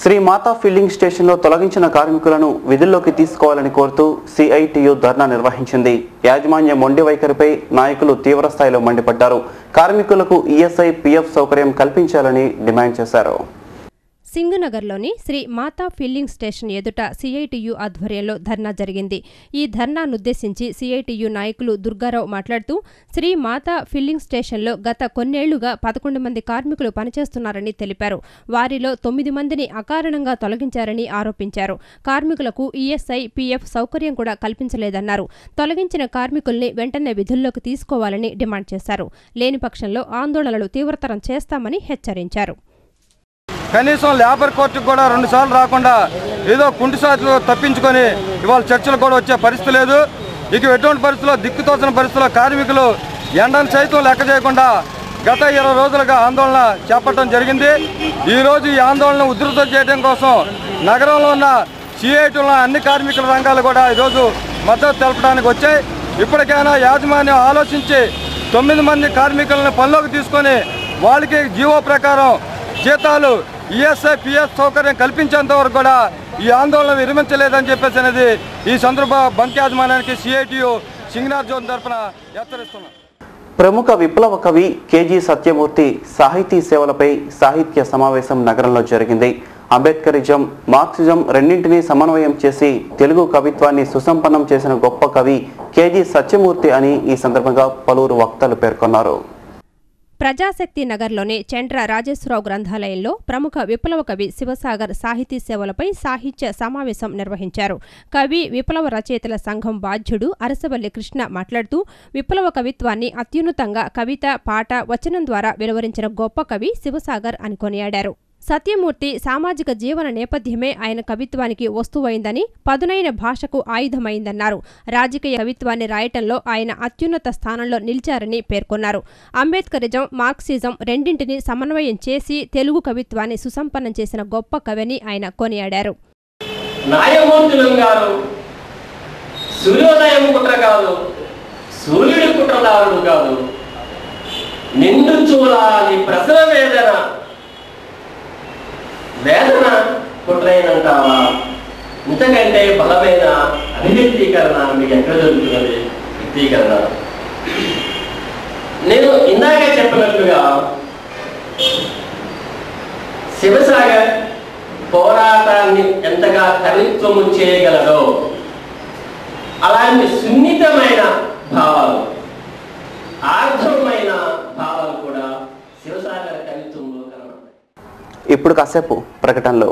శ్రీ మాతా filling స్టేషన్లో తొలగించిన కార్మికులను విధుల్లోకి తీసుకోవాలని కోరుతూ సిఐటియు ధర్నా నిర్వహించింది. యాజమాన్య మొండి వైఖరిపై నాయకులు తీవ్రస్థాయిలో మండిపడ్డారు. కార్మికులకు ఈఎస్ఐ, పిఎఫ్ సౌకర్యం కల్పించాలని డిమాండ్ చేశారు. సింగనగర్లోని శ్రీ మాతా ఫిల్లింగ్ స్టేషన్ ఎదుట సిఐటియు ఆధ్వర్యంలో ధర్నా జరిగింది. ఈ ధర్నానుద్దేశించి సిఐటియు నాయకులు దుర్గారావు మాట్లాడుతూ, శ్రీ మాతా ఫిల్లింగ్ స్టేషన్లో గత కొన్నేళ్లుగా 11 మంది కార్మికులు పనిచేస్తున్నారని తెలిపారు. వారిలో 9 మందిని అకారణంగా తొలగించారని ఆరోపించారు. కార్మికులకు ఈఎస్ఐ, పిఎఫ్ సౌకర్యం కూడా కల్పించలేదన్నారు. తొలగించిన కార్మికుల్ని వెంటనే విధుల్లోకి తీసుకోవాలని డిమాండ్ చేశారు. లేని పక్షంలో ఆందోళనలు తీవ్రతరం చేస్తామని హెచ్చరించారు. కనీసం లేబర్ కోర్టుకు కూడా 2 సార్లు రాకుండా ఏదో కుంటిసాట్లు తప్పించుకొని ఇవాళ చర్చలు కూడా వచ్చే పరిస్థితి లేదు. ఇక ఎటువంటి పరిస్థితుల్లో దిక్కుతోచిన పరిస్థితుల్లో కార్మికులు ఎండను సైతం లెక్క చేయకుండా గత 20 రోజులుగా ఆందోళన చేపట్టడం జరిగింది. ఈరోజు ఈ ఆందోళన ఉధృతం చేయడం కోసం నగరంలో ఉన్న సిఐటిలో అన్ని కార్మికుల రంగాలు కూడా ఈరోజు మద్దతు తెలపడానికి వచ్చాయి. ఇప్పటికైనా యాజమాన్యం ఆలోచించి 9 మంది కార్మికులను పనిలోకి తీసుకొని వాళ్ళకి జీవో ప్రకారం జీతాలు, ఈఎస్ఐ, పిఎఫ్ సౌకర్యం కల్పించేంత వరకు కూడా ఈ ఆందోళన విరమించలేదని చెప్పేసి అనేది ఈ సందర్భ బంక్ యాజమాన్యానికి సిఐటియు సింగనగర్ జోన్ తరఫున హెచ్చరిస్తున్నాం. ప్రముఖ విప్లవ కవి కేజీ సత్యమూర్తి సాహితీ సేవలపై సాహిత్య సమావేశం నగరంలో జరిగింది. అంబేద్కరిజం, మార్క్సిజం రెండింటినీ సమన్వయం చేసి తెలుగు కవిత్వాన్ని సుసంపన్నం చేసిన గొప్ప కవి కేజీ సత్యమూర్తి అని ఈ సందర్భంగా పలువురు వక్తలు పేర్కొన్నారు. ప్రజాశక్తి నగర్లోని చండ్ర రాజేశ్వరరావు గ్రంథాలయంలో ప్రముఖ విప్లవ కవి శివసాగర్ సాహితీ సేవలపై సాహిత్య సమావేశం నిర్వహించారు. కవి, విప్లవ రచయితల సంఘం బాధ్యుడు అరసవల్లి కృష్ణ మాట్లాడుతూ, విప్లవ కవిత్వాన్ని అత్యున్నతంగా కవిత, పాట, వచనం ద్వారా వెలువరించిన గొప్ప కవి శివసాగర్ అని కొనియాడారు. సత్యమూర్తి సామాజిక జీవన నేపథ్యమే ఆయన కవిత్వానికి వస్తువైందని, పదునైన భాషకు ఆయుధమైందన్నారు. రాజకీయ కవిత్వాన్ని రాయటంలో ఆయన అత్యున్నత స్థానంలో నిలిచారని పేర్కొన్నారు. అంబేద్కరిజం, మార్క్సిజం రెండింటినీ సమన్వయం చేసి తెలుగు కవిత్వాన్ని సుసంపన్నం చేసిన గొప్ప కవిని ఆయన కొనియాడారు. నాయమూర్తులం గారు సూర్యోదయం కుట్ర కాదు, సూర్యుడి కుట్రదారుడు కాదు, నిండు చూడాలి ప్రసవ వేదన కుట్రైనంటావా, ఇంతకంటే బలమైన అభివ్యక్తీకరణ మీకు ఎక్కడ దొరుకుతున్నది? వ్యక్తీకరణ నేను ఇందాక చెప్పినట్లుగా శివసాగర్ పోరాటాన్ని ఎంతగా కవిత్వము చేయగలదో అలాంటి సున్నితమైన భావాలు, ఆర్ధమైన భావాలు కూడా శివసాగర్ కవిత్వంలో కనబడతాయి. ఇప్పుడు కాసేపు ప్రకటనలో